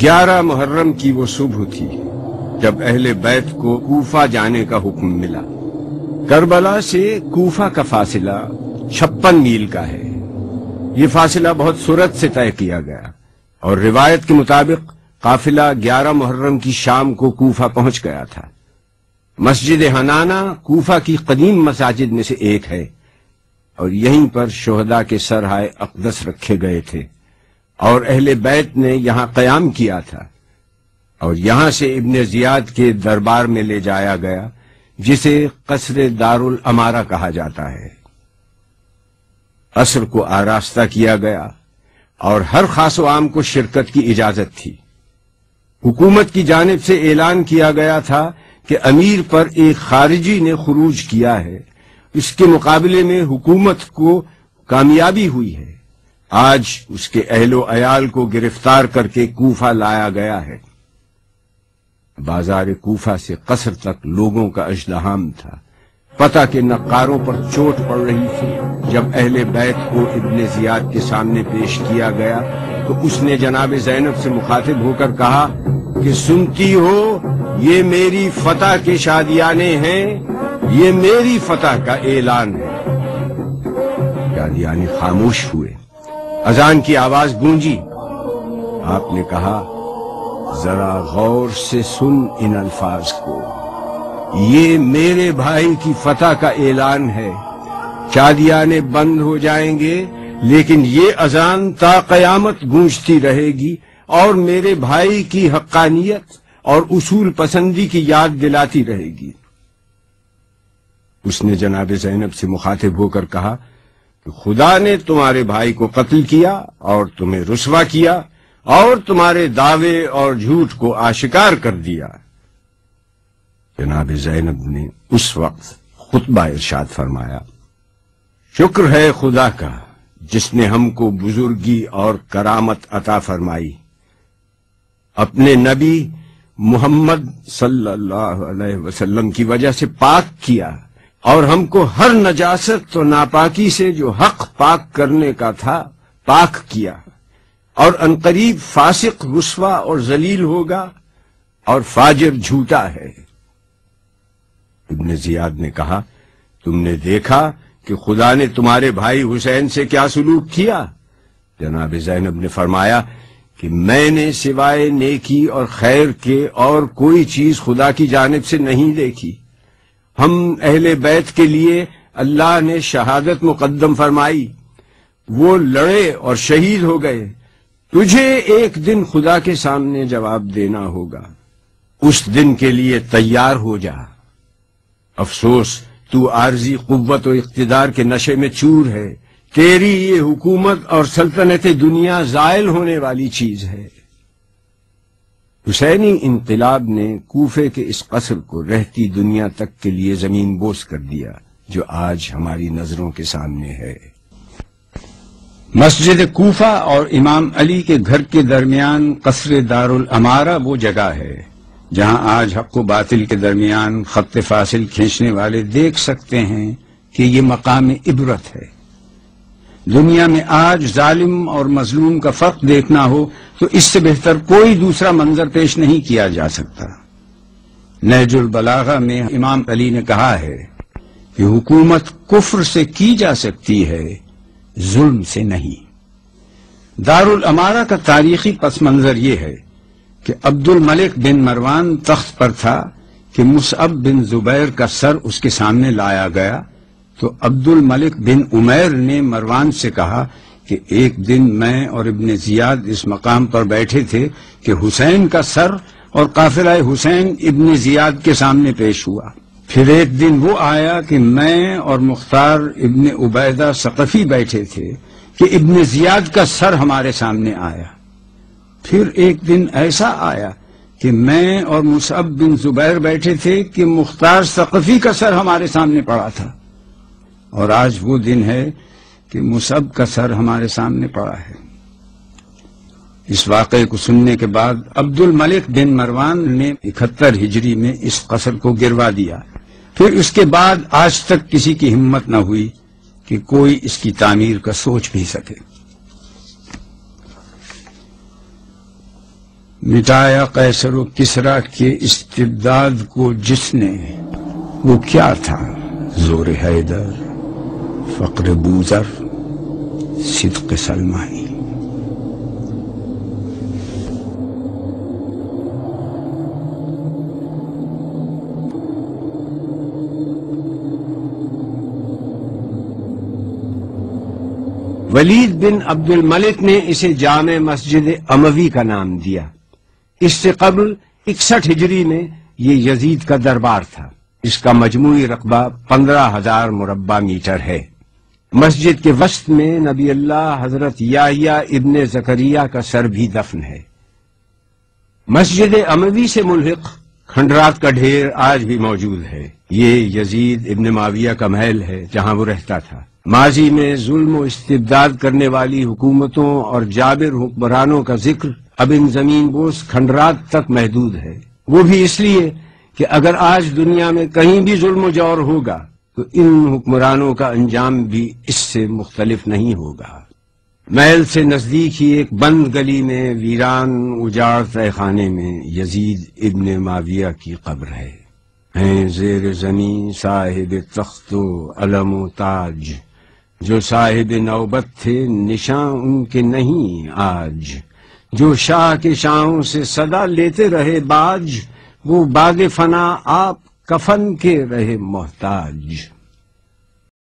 11 محرم کی وہ صبح تھی جب اہل بیت کو کوفہ جانے کا حکم ملا۔ کربلا سے کوفہ کا فاصلہ 56 میل کا ہے۔ یہ فاصلہ بہت سرعت سے طے کیا گیا اور روایت کے مطابق قافلہ 11 محرم کی شام کو کوفہ پہنچ گیا تھا۔ مسجد حنانہ کوفہ کی قدیم مساجد میں سے ایک ہے اور یہیں پر شہداء کے سرہائے اقدس رکھے گئے تھے اور اہل بیت نے یہاں قیام کیا تھا، اور یہاں سے ابن زیاد کے دربار میں لے جایا گیا جسے قصر دارالامارہ کہا جاتا ہے۔ قصر کو آراستہ کیا گیا اور ہر خاص و عام کو شرکت کی اجازت تھی۔ حکومت کی جانب سے اعلان کیا گیا تھا کہ امیر پر ایک خارجی نے خروج کیا ہے، اس کے مقابلے میں حکومت کو کامیابی ہوئی ہے۔ آج اس کے اہل و عیال کو گرفتار کر کے کوفہ لایا گیا ہے۔ بازار کوفہ سے قصر تک لوگوں کا ازدحام تھا۔ پتہ کہ نقاروں پر چوٹ پڑ رہی تھی۔ جب اہل بیت کو ابن زیاد کے سامنے پیش کیا گیا تو اس نے جناب زینب سے مخاطب ہو کر کہا کہ سنتی ہو، یہ میری فتح کے شادیانے ہیں، یہ میری فتح کا اعلان ہے۔ شادیانے خاموش ہوئے۔ اذان کی آواز گونجی۔ آپ نے کہا، ذرا غور سے سن ان الفاظ کو، یہ میرے بھائی کی فتح کا اعلان ہے۔ شادیانے بند ہو جائیں گے لیکن یہ اذان تا قیامت گونجتی رہے گی اور میرے بھائی کی حقانیت اور اصول پسندی کی یاد دلاتی رہے گی۔ اس نے جناب زینب سے مخاطب ہو کر کہا کہ خدا نے تمہارے بھائی کو قتل کیا اور تمہیں رسوا کیا اور تمہارے دعوے اور جھوٹ کو آشکار کر دیا۔ جناب زینب نے اس وقت خطبہ ارشاد فرمایا، شکر ہے خدا کا جس نے ہم کو بزرگی اور کرامت عطا فرمائی، اپنے نبی محمد صلی اللہ علیہ وسلم کی وجہ سے پاک کیا اور ہم کو ہر نجاست و ناپاکی سے جو حق پاک کرنے کا تھا پاک کیا، اور عنقریب فاسق رسوا اور ذلیل ہوگا اور فاجر جھوٹا ہے۔ ابن زیاد نے کہا، تم نے دیکھا کہ خدا نے تمہارے بھائی حسین سے کیا سلوک کیا؟ جناب زینب نے فرمایا کہ میں نے سوائے نیکی اور خیر کے اور کوئی چیز خدا کی جانب سے نہیں دیکھی۔ ہم اہل بیت کے لیے اللہ نے شہادت مقدم فرمائی، وہ لڑے اور شہید ہو گئے۔ تجھے ایک دن خدا کے سامنے جواب دینا ہوگا، اس دن کے لیے تیار ہو جا۔ افسوس تو عارضی قوت و اقتدار کے نشے میں چور ہے، تیری یہ حکومت اور سلطنت دنیا زائل ہونے والی چیز ہے۔ حسینی انقلاب نے کوفے کے اس قصر کو رہتی دنیا تک کے لیے زمین بوس کر دیا جو آج ہماری نظروں کے سامنے ہے۔ مسجد کوفہ اور امام علی کے گھر کے درمیان قصر دارالامارہ وہ جگہ ہے جہاں آج حق و باطل کے درمیان خط فاصل کھینچنے والے دیکھ سکتے ہیں کہ یہ مقام عبرت ہے۔ دنیا میں آج ظالم اور مظلوم کا فرق دیکھنا ہو تو اس سے بہتر کوئی دوسرا منظر پیش نہیں کیا جا سکتا۔ نہج البلاغہ میں امام علی نے کہا ہے کہ حکومت کفر سے کی جا سکتی ہے، ظلم سے نہیں۔ دارالامارہ کا تاریخی پس منظر یہ ہے کہ عبد الملک بن مروان تخت پر تھا کہ مصعب بن زبیر کا سر اس کے سامنے لایا گیا تو عبد الملک بن عمیر نے مروان سے کہا کہ ایک دن میں اور ابن زیاد اس مقام پر بیٹھے تھے کہ حسین کا سر اور قافلہ حسین ابن زیاد کے سامنے پیش ہوا۔ پھر ایک دن وہ آیا کہ میں اور مختار ابن عبیدہ ثقفی بیٹھے تھے کہ ابن زیاد کا سر ہمارے سامنے آیا۔ پھر ایک دن ایسا آیا کہ میں اور مصعب بن زبیر بیٹھے تھے کہ مختار ثقفی کا سر ہمارے سامنے پڑا تھا، اور آج وہ دن ہے کہ مصعب کا سر ہمارے سامنے پڑا ہے۔ اس واقعے کو سننے کے بعد عبد الملک بن مروان نے 71 ہجری میں اس قصر کو گروا دیا۔ پھر اس کے بعد آج تک کسی کی ہمت نہ ہوئی کہ کوئی اس کی تعمیر کا سوچ بھی سکے۔ مٹایا قیصر و کسریٰ کے استبداد کو جس نے، وہ کیا تھا؟ زور حیدر، فقر بوذر، صدق سلمائی۔ ولید بن عبد الملک نے اسے جامع مسجد اموی کا نام دیا۔ اس سے قبل 61 ہجری میں یہ یزید کا دربار تھا۔ اس کا مجموعی رقبہ 15,000 مربع میٹر ہے۔ مسجد کے وسط میں نبی اللہ حضرت یحییٰ ابن زکریا کا سر بھی دفن ہے۔ مسجد اموی سے ملحق کھنڈرات کا ڈھیر آج بھی موجود ہے۔ یہ یزید ابن معاویہ کا محل ہے جہاں وہ رہتا تھا۔ ماضی میں ظلم و استبداد کرنے والی حکومتوں اور جابر حکمرانوں کا ذکر اب ان زمین بوس کھنڈرات تک محدود ہے، وہ بھی اس لیے کہ اگر آج دنیا میں کہیں بھی ظلم و جور ہوگا تو ان حکمرانوں کا انجام بھی اس سے مختلف نہیں ہوگا۔ محل سے نزدیک ہی ایک بند گلی میں ویران اجاڑ تہہ خانے میں یزید ابن معاویہ کی قبر ہے۔ ہیں زیر زمین صاحب تخت و علم و تاج، جو صاحب نوبت تھے نشاں ان کے نہیں آج، جو شاہ کے شاہوں سے صدا لیتے رہے باج، وہ باغ فنا آپ کفن کے رہے محتاج۔